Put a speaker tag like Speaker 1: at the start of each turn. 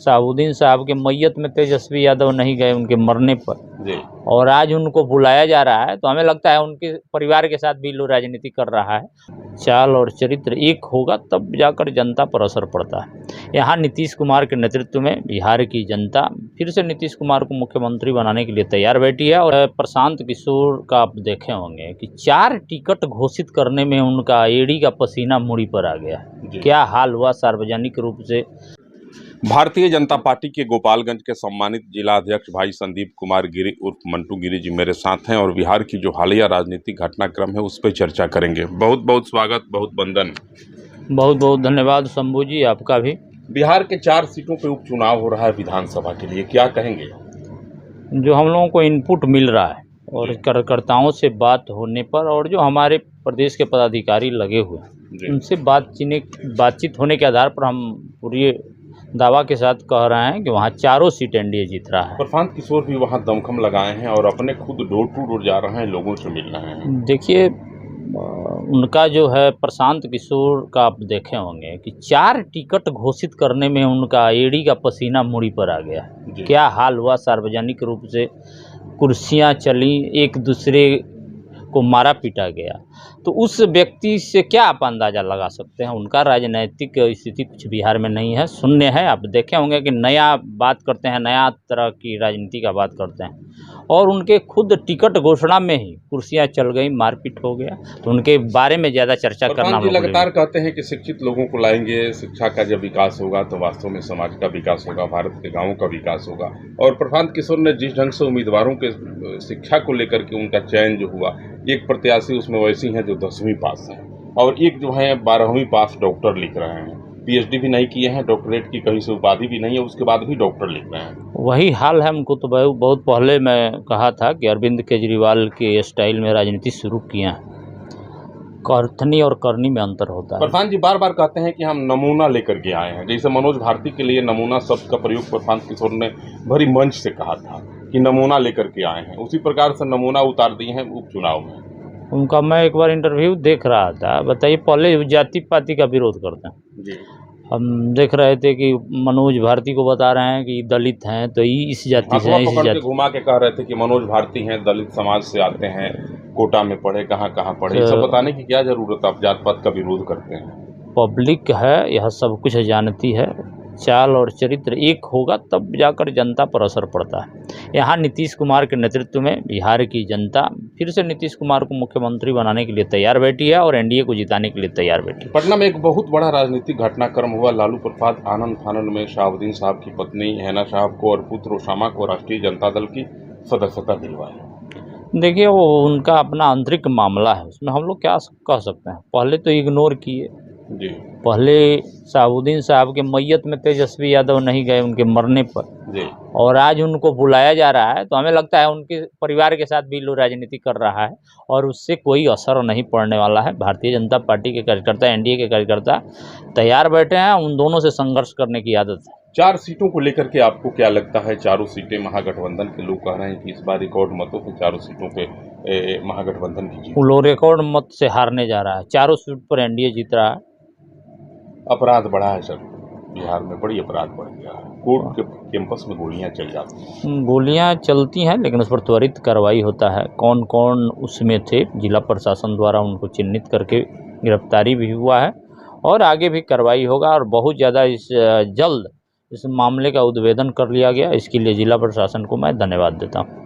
Speaker 1: शहाबुद्दीन साहब के मैयत में तेजस्वी यादव नहीं गए उनके मरने पर
Speaker 2: जी।
Speaker 1: और आज उनको बुलाया जा रहा है, तो हमें लगता है उनके परिवार के साथ भी लोग राजनीति कर रहा है। चाल और चरित्र एक होगा तब जाकर जनता पर असर पड़ता है। यहाँ नीतीश कुमार के नेतृत्व में बिहार की जनता फिर से नीतीश कुमार को मुख्यमंत्री बनाने के लिए तैयार बैठी है। और प्रशांत किशोर का आप देखे होंगे कि 4 टिकट घोषित करने में उनका एड़ी का पसीना मूड़ी पर आ गया। क्या हाल हुआ सार्वजनिक रूप से।
Speaker 2: भारतीय जनता पार्टी के गोपालगंज के सम्मानित जिला अध्यक्ष भाई संदीप कुमार गिरी उर्फ मंटू गिरी जी मेरे साथ हैं और बिहार की जो हालिया राजनीतिक घटनाक्रम है उस पर चर्चा करेंगे। बहुत बहुत स्वागत, बहुत वंदन।
Speaker 1: बहुत बहुत धन्यवाद शंभू जी, आपका भी।
Speaker 2: बिहार के 4 सीटों पे उपचुनाव हो रहा है विधानसभा के लिए, क्या कहेंगे?
Speaker 1: जो हम लोगों को इनपुट मिल रहा है और कार्यकर्ताओं से बात होने पर और जो हमारे प्रदेश के पदाधिकारी लगे हुए हैं उनसे बातचीत होने के आधार पर हम पूरी दावा के साथ कह रहे हैं कि वहाँ 4 सीट एनडीए जीत रहा है।
Speaker 2: प्रशांत किशोर भी वहाँ दमखम लगाए हैं और अपने खुद डोर टू डोर जा रहे हैं, लोगों से मिल रहे हैं।
Speaker 1: देखिए, उनका जो है प्रशांत किशोर का आप देखे होंगे कि 4 टिकट घोषित करने में उनका एड़ी का पसीना मूड़ी पर आ गया। क्या हाल हुआ सार्वजनिक रूप से, कुर्सियां चली, एक दूसरे को मारा पीटा गया। तो उस व्यक्ति से क्या आप अंदाज़ा लगा सकते हैं? उनका राजनीतिक स्थिति कुछ बिहार में नहीं है, शून्य है। आप देखे होंगे कि नया बात करते हैं, नया तरह की राजनीति का बात करते हैं और उनके खुद टिकट घोषणा में ही कुर्सियां चल गई, मारपीट हो गया। तो उनके बारे में ज़्यादा चर्चा करना
Speaker 2: लगातार कहते हैं कि शिक्षित लोगों को लाएंगे, शिक्षा का जब विकास होगा तो वास्तव में समाज का विकास होगा, भारत के गाँवों का विकास होगा। और प्रशांत किशोर ने जिस ढंग से उम्मीदवारों के शिक्षा को लेकर के उनका चयन जो हुआ, एक प्रत्याशी उसमें वैसी हैं जो 10वीं पास हैं और एक जो है 12वीं पास डॉक्टर लिख रहे हैं, पीएचडी भी नहीं किए हैं, डॉक्टरेट की कहीं से उपाधि भी नहीं है, उसके बाद भी डॉक्टर लिख रहे हैं।
Speaker 1: वही हाल है। हमको तो बहुत पहले मैं कहा था कि अरविंद केजरीवाल के स्टाइल में राजनीति शुरू किए हैं। कथनी और करनी में अंतर होता है।
Speaker 2: प्रशांत जी बार बार कहते हैं कि हम नमूना लेकर के आए हैं, जैसे मनोज भारती के लिए नमूना शब्द का प्रयोग प्रशांत किशोर ने भरी मंच से कहा था कि नमूना लेकर के आए हैं, उसी प्रकार से नमूना उतार दिए हैं उपचुनाव में।
Speaker 1: उनका मैं एक बार इंटरव्यू देख रहा था। बताइए, पहले जाति पाति का विरोध करते हैं
Speaker 2: जी।
Speaker 1: हम देख रहे थे कि मनोज भारती को बता रहे हैं कि दलित हैं तो इस जाति से, इस जाति
Speaker 2: घुमा के कह रहे थे कि मनोज भारती हैं, दलित समाज से आते हैं, कोटा में पढ़े, कहाँ पढ़े। ये सब बताने की क्या जरूरत, आप जात पात का विरोध करते हैं?
Speaker 1: पब्लिक है, यह सब कुछ जानती है। चाल और चरित्र एक होगा तब जाकर जनता पर असर पड़ता है। यहाँ नीतीश कुमार के नेतृत्व में बिहार की जनता फिर से नीतीश कुमार को मुख्यमंत्री बनाने के लिए तैयार बैठी है और एनडीए को जिताने के लिए तैयार बैठी है।
Speaker 2: पटना में एक बहुत बड़ा राजनीतिक घटनाक्रम हुआ। लालू प्रसाद आनंद फानन में शहाबुद्दीन साहब की पत्नी हैना साहब को और पुत्र ओसामा को राष्ट्रीय जनता दल की सदस्यता दिलवाई।
Speaker 1: देखिए, वो उनका अपना आंतरिक मामला है, उसमें हम लोग क्या कह सकते हैं। पहले तो इग्नोर किए
Speaker 2: जी।
Speaker 1: पहले शहाबुद्दीन साहब के मैयत में तेजस्वी यादव नहीं गए उनके मरने पर
Speaker 2: जी। और
Speaker 1: आज उनको बुलाया जा रहा है, तो हमें लगता है उनके परिवार के साथ भी लोग राजनीति कर रहा है और उससे कोई असर नहीं पड़ने वाला है। भारतीय जनता पार्टी के कार्यकर्ता, एनडीए के कार्यकर्ता तैयार बैठे हैं, उन दोनों से संघर्ष करने की आदत है।
Speaker 2: 4 सीटों को लेकर के आपको क्या लगता है? 4 सीटें महागठबंधन के लोग कह रहे हैं कि इस बार रिकॉर्ड मतों पे 4 सीटों पे महागठबंधन की जीत।
Speaker 1: वो लोग रिकॉर्ड मत से हारने जा रहा है। 4 सीट पर एनडीए जीत रहा है।
Speaker 2: अपराध बढ़ा है सर, बिहार में बड़ी अपराध बढ़ गया है। कोर्ट के कैंपस में गोलियां चल जाती हैं।
Speaker 1: गोलियां चलती हैं लेकिन उस पर त्वरित कार्रवाई होता है। कौन कौन उसमें थे, जिला प्रशासन द्वारा उनको चिन्हित करके गिरफ्तारी भी हुआ है और आगे भी कार्रवाई होगा और बहुत ज़्यादा जल्द इस मामले का उद्भेदन कर लिया गया। इसके लिए जिला प्रशासन को मैं धन्यवाद देता हूँ।